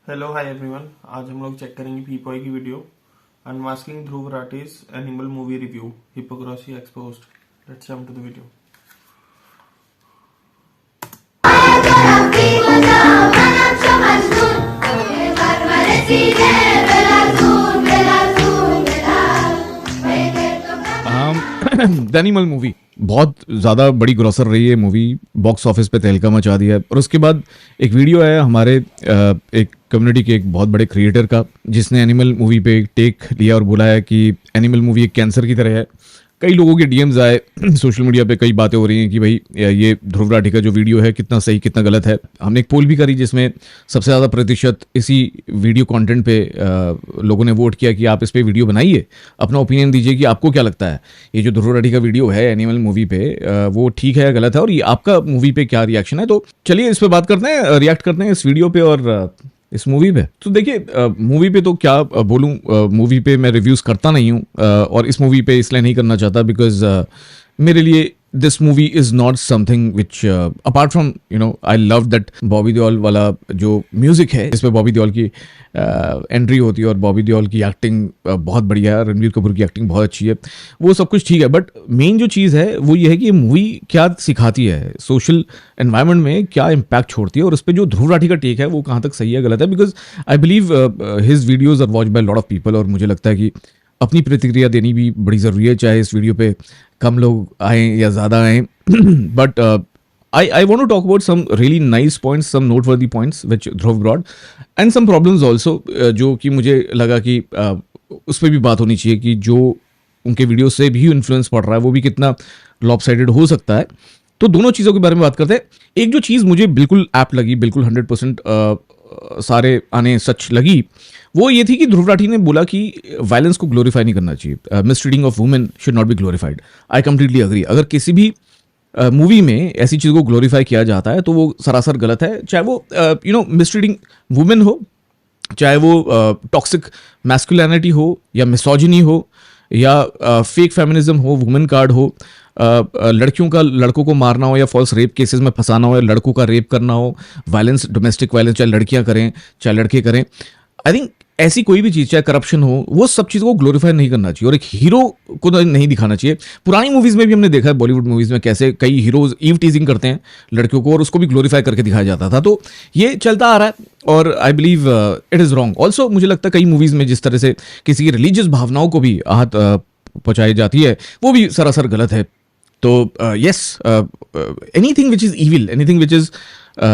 Hello hi everyone. आज हम लोग चेक करेंगे पीपॉय की video unmasking Dhruv Rathee's Animal movie review hypocrisy exposed. Let's jump to the video. The Animal movie बहुत ज़्यादा बड़ी ग्रॉसर रही है मूवी, बॉक्स ऑफिस पे तहलका मचा दिया है। और उसके बाद एक वीडियो है हमारे एक कम्युनिटी के एक बहुत बड़े क्रिएटर का, जिसने एनिमल मूवी पे एक टेक लिया और बोला है कि एनिमल मूवी एक कैंसर की तरह है। कई लोगों के डीएम्स आए, सोशल मीडिया पे कई बातें हो रही हैं कि भाई ये ध्रुव राठी का जो वीडियो है कितना सही कितना गलत है। हमने एक पोल भी करी जिसमें सबसे ज़्यादा प्रतिशत इसी वीडियो कंटेंट पे लोगों ने वोट किया कि आप इस पे वीडियो बनाइए, अपना ओपिनियन दीजिए कि आपको क्या लगता है ये जो ध्रुव राठी का वीडियो है एनिमल मूवी पे वो ठीक है या गलत है, और ये आपका मूवी पे क्या रिएक्शन है। तो चलिए इस पे बात करते हैं, रिएक्ट करते हैं इस वीडियो पे और इस मूवी पे। तो देखिए मूवी पे तो क्या बोलूं, मूवी पे मैं रिव्यूज़ करता नहीं हूं और इस मूवी पे इसलिए नहीं करना चाहता बिकॉज मेरे लिए this movie is not something which apart from I love that Bobby Deol वाला जो म्यूज़िक है, इसमें बॉबी देओल की एंट्री होती है और बॉबी देओल की एक्टिंग बहुत बढ़िया है, रणबीर कपूर की एक्टिंग बहुत अच्छी है, वो सब कुछ ठीक है। बट मेन जो चीज़ है वो ये है कि ये मूवी क्या सिखाती है, सोशल एनवायरनमेंट में क्या इम्पैक्ट छोड़ती है, और उस पर जो ध्रुव राठी का टेक है वो कहाँ तक सही है गलत है। Because I believe his videos are watch by lot of people, और मुझे लगता है कि अपनी प्रतिक्रिया देनी भी बड़ी ज़रूरी है, चाहे इस वीडियो पे कम लोग आए या ज़्यादा आए। But I want to talk about some really nice points, some noteworthy points which Dhruv brought, and some problems also जो कि मुझे लगा कि उस पर भी बात होनी चाहिए कि जो उनके वीडियो से भी इन्फ्लुएंस पड़ रहा है वो भी कितना लॉपसाइडेड हो सकता है। तो दोनों चीज़ों के बारे में बात करते हैं। एक जो चीज़ मुझे बिल्कुल ऐप लगी, बिल्कुल 100% सारे आने सच लगी, वो ये थी कि ध्रुव राठी ने बोला कि वायलेंस को ग्लोरीफाई नहीं करना चाहिए, mistreating of women should not be glorified. I completely agree. अगर किसी भी मूवी में ऐसी चीज़ को ग्लोरीफाई किया जाता है तो वो सरासर गलत है, चाहे वो मिसट्रीटिंग वुमेन हो, चाहे वो टॉक्सिक मैस्कुलिनिटी हो या मिसोजिनी हो या फेक फेमिनिज्म हो, वुमेन कार्ड हो, लड़कियों का लड़कों को मारना हो या फॉल्स रेप केसेस में फंसाना हो या लड़कों का रेप करना हो, वायलेंस, डोमेस्टिक वायलेंस, चाहे लड़कियां करें चाहे लड़के करें। आई थिंक ऐसी कोई भी चीज़, चाहे करप्शन हो, वो सब चीज़ों को ग्लोरीफाई नहीं करना चाहिए और एक हीरो को नहीं दिखाना चाहिए। पुरानी मूवीज़ में भी हमने देखा है, बॉलीवुड मूवीज़ में कैसे कई हीरोज ईव टीजिंग करते हैं लड़कियों को और उसको भी ग्लोरीफाई करके दिखाया जाता था। तो ये चलता आ रहा है और I believe it is wrong. Also मुझे लगता है कई मूवीज़ में जिस तरह से किसी की रिलीजियस भावनाओं को भी आहत पहुँचाई जाती है वो भी सरासर गलत है। तो yes, anything which is evil, anything which is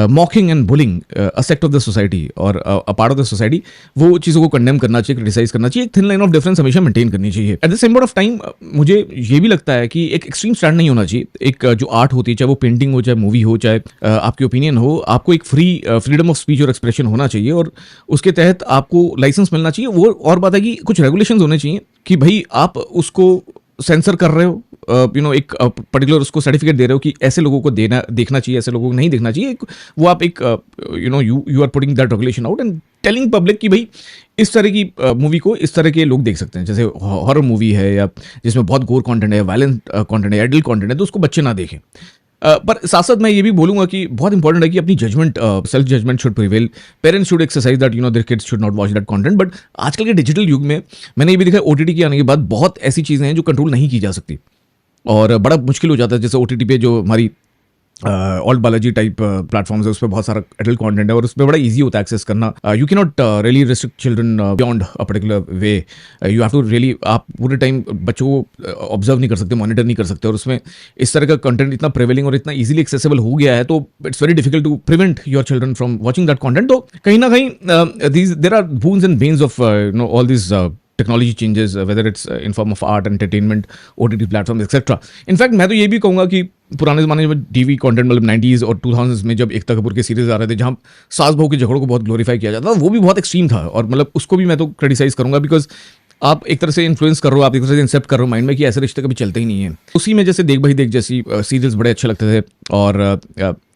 mocking and bullying a sect of the society or a part of the society, वो चीज़ों को कंडेम करना चाहिए, क्रिटिसाइज करना चाहिए, एक थिन लाइन ऑफ डिफरेंस हमेशा मेंटेन करनी चाहिए। Eight the same point of time मुझे ये भी लगता है कि एक एक्सट्रीम स्टैंड नहीं होना चाहिए। एक जो आर्ट होती है, चाहे वो पेंटिंग हो, चाहे मूवी हो, चाहे आपकी ओपिनियन हो, आपको एक फ्रीडम ऑफ स्पीच और एक्सप्रेशन होना चाहिए और उसके तहत आपको लाइसेंस मिलना चाहिए। वो और बात है कि कुछ रेगुलेशंस होने चाहिए कि भाई आप उसको सेंसर कर रहे हो, एक पर्टिकुलर उसको सर्टिफिकेट दे रहे हो कि ऐसे लोगों को देखना चाहिए, ऐसे लोगों को नहीं देखना चाहिए। वो आप एक you are putting that regulation out and telling public कि भाई इस तरह की मूवी को इस तरह के लोग देख सकते हैं। जैसे हॉरर मूवी है या जिसमें बहुत गोर कंटेंट है, वायलेंट कंटेंट है, एडल्ट कंटेंट है, तो उसको बच्चे ना देखें। पर साथ साथ मैं ये भी बोलूंगा कि बहुत इंपॉर्टेंट है कि अपनी judgement, self judgement should prevail. Parents should exercise that their kids should not watch that content. But आजकल के डिजिटल युग में मैंने ये भी देखा है, ओटीटी के आने के बाद बहुत ऐसी चीज़ें हैं जो कंट्रोल नहीं की जा सकती और बड़ा मुश्किल हो जाता है। जैसे ओटीटी पे जो हमारी ऑल्ट बालाजी टाइप प्लेटफॉर्म्स है, उस पर बहुत सारा एडल्ट कंटेंट है और उस पर बड़ा इजी होता है एक्सेस करना। You can not really restrict children beyond a particular way. You have to really, आप पूरे टाइम बच्चों को ऑब्जर्व नहीं कर सकते, मॉनिटर नहीं कर सकते, और उसमें इस तरह का कंटेंट इतना प्रिवेलिंग और इतना इजीली एक्सेसिबल हो गया है तो it's very difficult to prevent your children from watching that content. तो कहीं ना कहीं there are boons and banes of all this technology changes, whether it's in form of art, entertainment, OTT platform etcetera. In fact मैं तो ये भी कहूँगा कि पुराने ज़माने में टीवी कंटेंट, मतलब 90s और 2000s में जब एकता कपूर के सीरीज आ रहे थे जहाँ सास बहू के झगड़ों को बहुत ग्लोरीफाई किया जाता था, वो भी बहुत एक्सट्रीम था और मतलब उसको भी मैं तो क्रिटिसाइज करूँगा बिकॉज आप एक तरह से इन्फ्लुएंस कर रहे हो, आप एक तरह से इंसेप्ट कर रहे हो माइंड में कि ऐसे रिश्ते कभी चलते ही नहीं है। उसी में जैसे देख भाई देख जैसी सीरियल्स बड़े अच्छे लगते थे और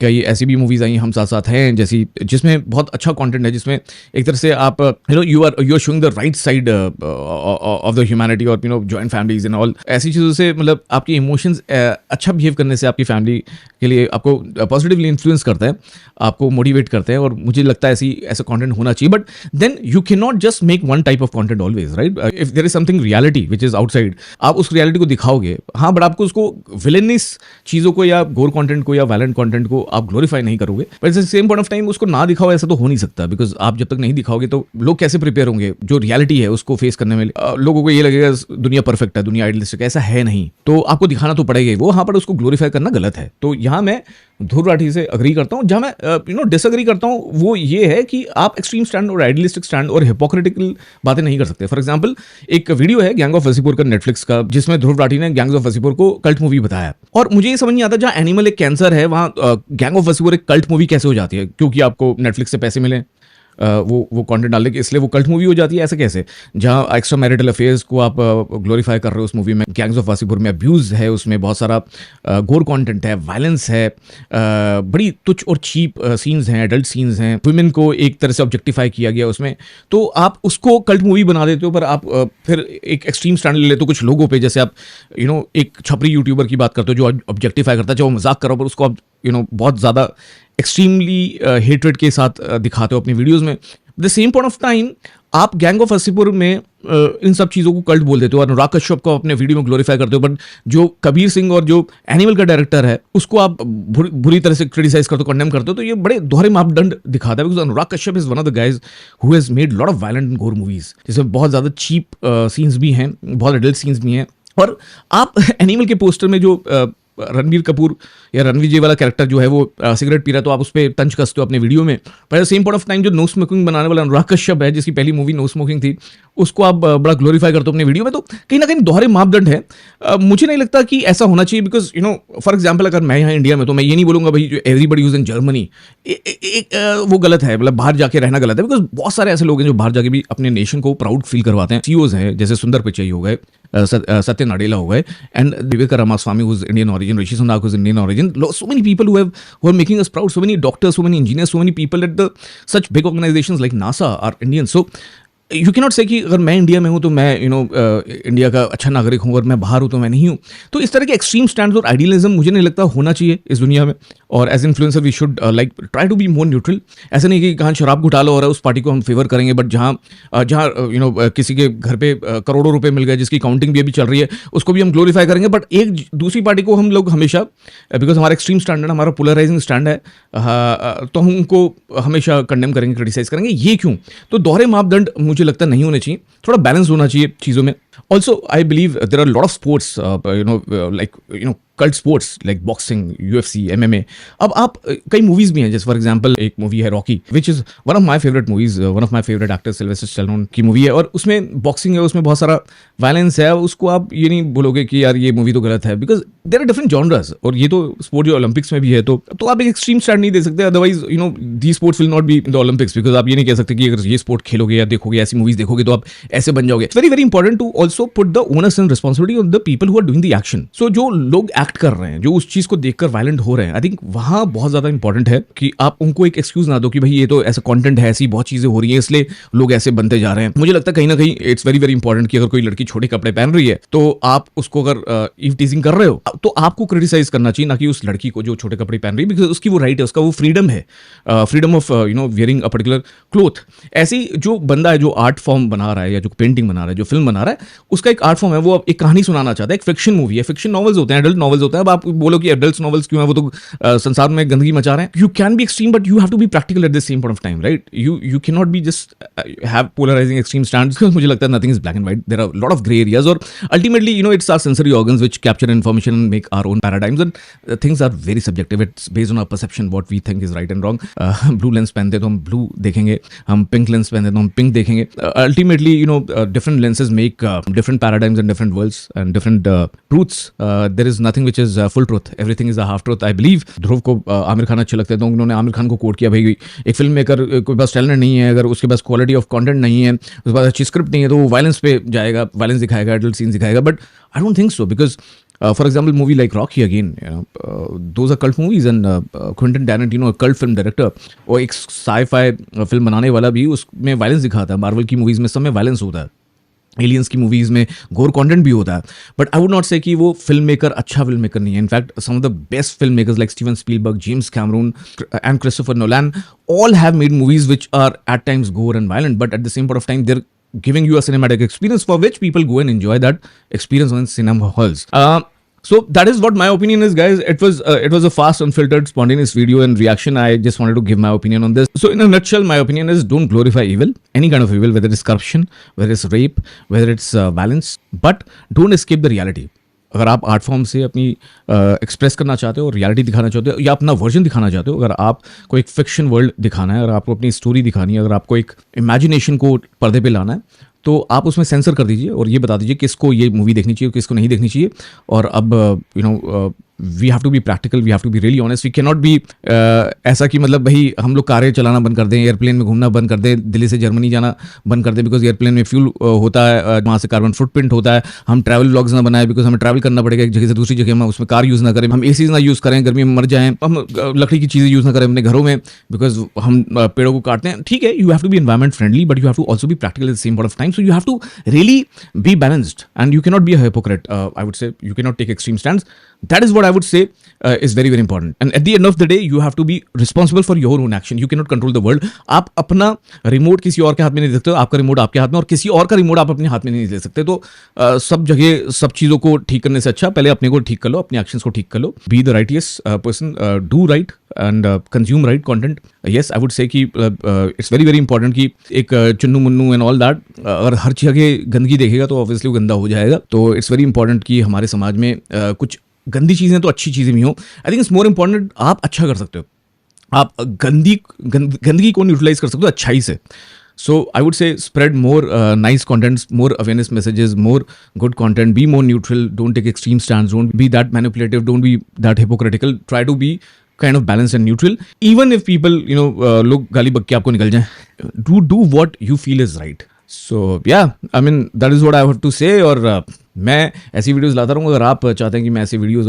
कई ऐसी भी मूवीज़ आई हम साथ साथ हैं जैसी जिसमें बहुत अच्छा कंटेंट है, जिसमें एक तरह से आप you are showing the right side of the humanity और जॉइंट फैमिलीज एंड ऑल ऐसी चीज़ों से मतलब आपकी इमोशंस अच्छा बिहेव करने से आपकी फैमिली के लिए आपको पॉजिटिवली इन्फ्लुएंस करता है, आपको मोटिवेट करते हैं, और मुझे लगता है ऐसा कंटेंट होना चाहिए. But then you can not just make one type of content always, right? If there is something reality which is outside, आप उस रियलिटी को दिखाओगे, हाँ, बट आपको उसको विलेनिस चीज़ों को या गोर कंटेंट को या वायलेंट कंटेंट को आप ग्लोरीफाई नहीं करोगे. But at the same point of time उसको ना दिखाओ, ऐसा तो हो नहीं सकता, बिकॉज आप जब तक नहीं दिखाओगे तो लोग कैसे प्रिपेयर होंगे जो रियलिटी है उसको फेस करने में. लोगों को ये लगेगा दुनिया परफेक्ट है, दुनिया आइडियलिस्टिक है. ऐसा है नहीं, तो आपको दिखाना तो पड़ेगा ही वो, हाँ, पर उसको ग्लोरीफाई करना गलत है. तो यहाँ मैं ध्रुव राठी से अग्री करता हूँ. जहाँ मैं डिसअग्री करता हूँ वो ये है कि आप एक्सट्रीम स्टैंड और आइडियलिस्टिक स्टैंड और हिपोक्रेटिकल बातें नहीं कर सकते. फॉर एग्जांपल, एक वीडियो है गैंग ऑफ वसीपुर का नेटफ्लिक्स का, जिसमें ध्रुव राठी ने गैंग्स ऑफ वसीपुर को कल्ट मूवी बताया. और मुझे ये समझ नहीं आता, जहाँ एनिमल एक कैंसर है वहाँ गैंग ऑफ वसीपुर एक कल्ट मूवी कैसे हो जाती है? क्योंकि आपको नेटफ्लिक्स से पैसे मिले वो कंटेंट डालने के, इसलिए वो कल्ट मूवी हो जाती है? ऐसा कैसे? जहाँ एक्स्ट्रा मैरिटल अफेयर्स को आप ग्लोरीफाई कर रहे हो उस मूवी में. गैंग्स ऑफ वासीपुर में अब्यूज़ है, उसमें बहुत सारा गोर कंटेंट है, वायलेंस है, बड़ी तुच्छ और चीप सीन्स हैं, एडल्ट सीन्स हैं, वुमेन को एक तरह से ऑब्जेक्टिफाई किया गया उसमें. तो आप उसको कल्ट मूवी बना देते हो, पर आप फिर एक एक्सट्रीम स्टैंड ले लेते हो कुछ लोगों पे. जैसे आप एक छपरी यूट्यूबर की बात करते हो जो ऑब्जेक्टिफाई करता है, जो मजाक करो, पर उसको आप बहुत ज़्यादा एक्सट्रीमली हेट्रेड के साथ दिखाते हो अपनी वीडियोस में. The same point of time आप गैंग ऑफ वसीपुर में इन सब चीज़ों को कल्ट बोल देते हो और अनुराग कश्यप को अपने वीडियो में ग्लोरीफाई करते हो. बट जो कबीर सिंह और जो एनिमल का डायरेक्टर है उसको आप बुरी तरह से क्रिटिसाइज करते हो, कंडेम करते हो. तो ये बड़े दोहरे मापदंड दिखाता है, because Anurag Kashyap is one of the guys who has made lot of violent and गोर मूवीज, जिसमें बहुत ज़्यादा चीप सीन्स भी हैं, बहुत एडल्ट सीन्स भी हैं. और आप एनिमल के पोस्टर में जो रणबीर कपूर या रणवीर जे वाला कैरेक्टर जो है वो सिगरेट पी रहा है, तो आप उस पर तंज कसते हो अपने वीडियो में. पर सेम पॉइंट ऑफ टाइम जो नो स्मोकिंग बनाने वाला अनुराग कश्यप है, जिसकी पहली मूवी नो स्मोकिंग थी, उसको आप बड़ा ग्लोरीफाई करते हो अपने वीडियो में. तो कहीं ना कहीं दोहरे मापदंड है. मुझे नहीं लगता कि ऐसा होना चाहिए, बिकॉज फॉर एग्जाम्पल अगर मैं यहाँ इंडिया में, तो मैं ये नहीं बोलूँगा भाई जो एवरीबडी यूज इन जर्मनी, वो गलत है, मतलब बाहर जाके रहना गलत है. बिकॉज बहुत सारे ऐसे लोग हैं जो बाहर जाके भी अपने नेशन को प्राउड फील करवाते हैं. सीईओज हैं जैसे सुंदर पिचई हो गए, सत्य नाडेला हो गए, and Vivek Ramaswamy who's Indian origin, Rishi Sunak who's Indian origin. So many people who are making us proud. So many doctors, so many engineers, so many people at such big organizations like NASA are Indian. So you cannot say कि अगर मैं India में हूँ तो मैं India का अच्छा नागरिक हूँ और मैं बाहर हूँ तो मैं नहीं हूँ. तो इस तरह के एक्सट्रीम स्टैंड्स और आइडियलिज्म मुझे नहीं लगता होना चाहिए इस दुनिया में. और as influencer we should like try to be more neutral. ऐसा नहीं कि कहाँ शराब घोटाला हो रहा है उस पार्टी को हम फेवर करेंगे, बट जहाँ किसी के घर पे करोड़ों रुपए मिल गए जिसकी काउंटिंग भी अभी चल रही है उसको भी हम ग्लोरीफाई करेंगे. बट एक दूसरी पार्टी को हम लोग हमेशा, बिकॉज हमारा एक्सट्रीम स्टैंड है, हमारा पोलराइजिंग स्टैंड है, तो हम उनको हमेशा कंडेम करेंगे, क्रिटिसाइज करेंगे. ये क्यों? तो दोहरे मापदंड मुझे लगता नहीं होने चाहिए, थोड़ा बैलेंस होना चाहिए चीज़ों में. Also, I believe there are a lot of sports, cult sports like boxing, UFC, MMA. अब आप कई मूवीज भी हैं, जैसे फॉर एग्जांपल एक मूवी है Rocky, which is one of my favourite movies, one of my favourite actors Sylvester Stallone की movie है. और उसमें बॉक्सिंग है, उसमें बहुत सारा वायलेंस है. उसको आप ये नहीं बोलोगे कि यार ये मूवी तो गलत है, because there are different genres. और ये तो स्पोर्ट जो ओलंपिक्स में भी है, तो आप एक एक्सट्रीम स्टैंड नहीं दे सकते. Otherwise the sports will not be in the Olympics, because आप ये नहीं कह सकते कि अगर ये स्पोर्ट खेलोगे या देखोगे, ऐसी मूवीज देखोगे तो आप ऐसे बन जाओगे. Very very important to also put the onus and responsibility on the people who are doing the action. So जो लोग एक्ट कर रहे हैं, जो उस चीज को देखकर वायलेंट हो रहे हैं, आई थिंक वहां बहुत ज्यादा इंपॉर्टेंट है कि आप उनको एक एक्सक्यूज ना दो कि भाई ये तो ऐसा कंटेंट है, ऐसी बहुत चीजें हो रही हैं, इसलिए लोग ऐसे बनते जा रहे हैं. मुझे लगता है कहीं ना कहीं इट्स वेरी वेरी इंपॉर्टेंट कि अगर कोई लड़की छोटे कपड़े पहन रही है तो आप उसको अगर ईव टीजिंग कर रहे हो तो आपको क्रिटिसाइज करना चाहिए, ना कि उस लड़की को जो छोटे कपड़े पहन रही है, बिकॉज उसकी वो राइट है, उसका वो फ्रीडम है, freedom of wearing a particular cloth. ऐसी जो बंदा है जो आर्ट फॉर्म बना रहा है या जो पेंटिंग बना रहा है, जो फिल्म बना रहा है, उसका एक आर्ट फॉर्म है, वो एक कहानी सुनाना चाहता है. एक फिक्शन मूवी है, फिक्शन नॉवेल्स होते हैं, एडल्ट नॉवेल्स होते हैं. अब आप बोलो कि एडल्ट नॉवेल्स क्यों है, वो तो संसार में गंदगी मचा रहे हैं. You can be extreme but you have to be practical at the same point of time, right? You can not be just have polarizing extreme stands. मुझे लगता है nothing is black and white, there are lot of grey areas. और ultimately it's our sensory organs which capture information and make our own paradigms, and things are very subjective. It's based on our perception what we think is right and wrong. Blue lens पहनते तो हम blue देखेंगे, हम pink lens पहनते तो हम pink देखेंगे. Ultimately different lenses make different paradigms and different worlds and different truths. There is nothing which is full truth. Everything is a half truth. I believe ध्रुव को आमिर खान अच्छे लगते हैं, तो उन्होंने आमिर खान को कोट किया, भाई एक फिल्म मेकर कोई पास टैलेंट नहीं है, अगर उसके पास क्वालिटी ऑफ कंटेंट नहीं है, उसके पास अच्छी स्क्रिप्ट नहीं है, तो वो वायलेंस पे जाएगा, वायलेंस दिखाएगा, एडल्ट सीन्स दिखाएगा. But I don't think so, because For example, movie like Rocky again, those are cult movies, and Quentin Tarantino, a cult film director, और एक sci-fi फिल्म बनाने वाला भी उसमें वायलेंस दिखाता है. मार्वल की मूवीज में सब में वायलेंस होता है, एलियंस की मूवीज में गोर कंटेंट भी होता है, but I would not say कि वो फिल्म मेकर अच्छा फिल्म मेकर नहीं है. In fact some of the best film makers like Steven Spielberg, James Cameron and Christopher Nolan all have made movies which are at times gore and violent, but at the same point of time they're giving you a cinematic experience for which people go and enjoy that experience on cinema halls. So that is what my opinion is, guys. It was a fast, unfiltered, spontaneous video and reaction. I just wanted to give my opinion on this. So in a nutshell, my opinion is don't glorify evil, any kind of evil, whether it's corruption, whether it's rape, whether it's violence, but don't escape the reality. अगर आप art form से अपनी express करना चाहते हो, reality दिखाना चाहते हो, या अपना वर्जन दिखाना चाहते हो, अगर आपको एक फिक्शन वर्ल्ड दिखाना है, अगर आपको अपनी स्टोरी दिखानी है, अगर आपको एक इमेजिनेशन को पर्दे पे लाना है, तो आप उसमें सेंसर कर दीजिए और ये बता दीजिए किसको ये मूवी देखनी चाहिए, किसको नहीं देखनी चाहिए. और अब we have to be practical, we have to be really honest. We can not be ऐसा कि मतलब भाई हम लोग कारें चलाना बंद कर दें, एयरप्लेन में घूमना बंद कर दें, दिल्ली से जर्मनी जाना बंद कर दें बिकॉज एयरप्लेन में फ्यूल होता है, वहाँ से कार्बन फुटप्रिंट होता है. हम ट्रैवल व्लॉग्स ना बनाए बिकॉज हमें ट्रैवल करना पड़ेगा एक जगह से दूसरी जगह, हम उसमें कार यूज़ ना करें, हम एसीज ना यूज़ करें, गर्मी में मर जाएं, हम लकड़ी की चीज़ें यूज़ ना करें अपने घरों में बिकॉज हम पेड़ों को काटते हैं. ठीक है, you have to be environment friendly, but you have to also be practical at the same point of time. So you have to really be balanced, and you cannot be a hypocrite. I would say you cannot take extreme stands. That is what I would say is very very important. And at the end of the day, you have to be responsible for your own action. You cannot control the world. आप अपना remote किसी और के हाथ में नहीं दे सकते हो, आपका रिमोट आपके हाथ में, और किसी और का रिमोट आप अपने हाथ में नहीं ले सकते. तो सब जगह सब चीज़ों को ठीक करने से अच्छा पहले अपने को ठीक कर लो, अपने एक्शंस को ठीक कर लो. Be the righteous person, do right and consume right content. Yes, I would say कि इट्स वेरी वेरी इंपॉर्टेंट कि एक चुन्नू मुन्नू एंड ऑल दैट अगर हर जगह गंदगी देखेगा तो ऑब्वियसली वो गंदा हो जाएगा. तो इट्स वेरी इंपॉर्टेंट कि हमारे समाज में कुछ गंदी चीज़ें तो अच्छी चीज़ें भी हों. I think it's more important आप अच्छा कर सकते हो, आप गंदगी को न्यूट्रलाइज कर सकते हो अच्छाई से. So I would say spread more nice contents, more awareness messages, more good content, be more neutral, don't take extreme stands, don't be that manipulative, don't be that hypocritical, try to be kind of balanced and neutral. Even if people, लोग गाली बक के आपको निकल जाएं, do what you feel is right. So yeah, I mean that is what I have to say. और मैं ऐसी videos लाता रहूँगा. अगर आप चाहते हैं कि मैं ऐसी वीडियोस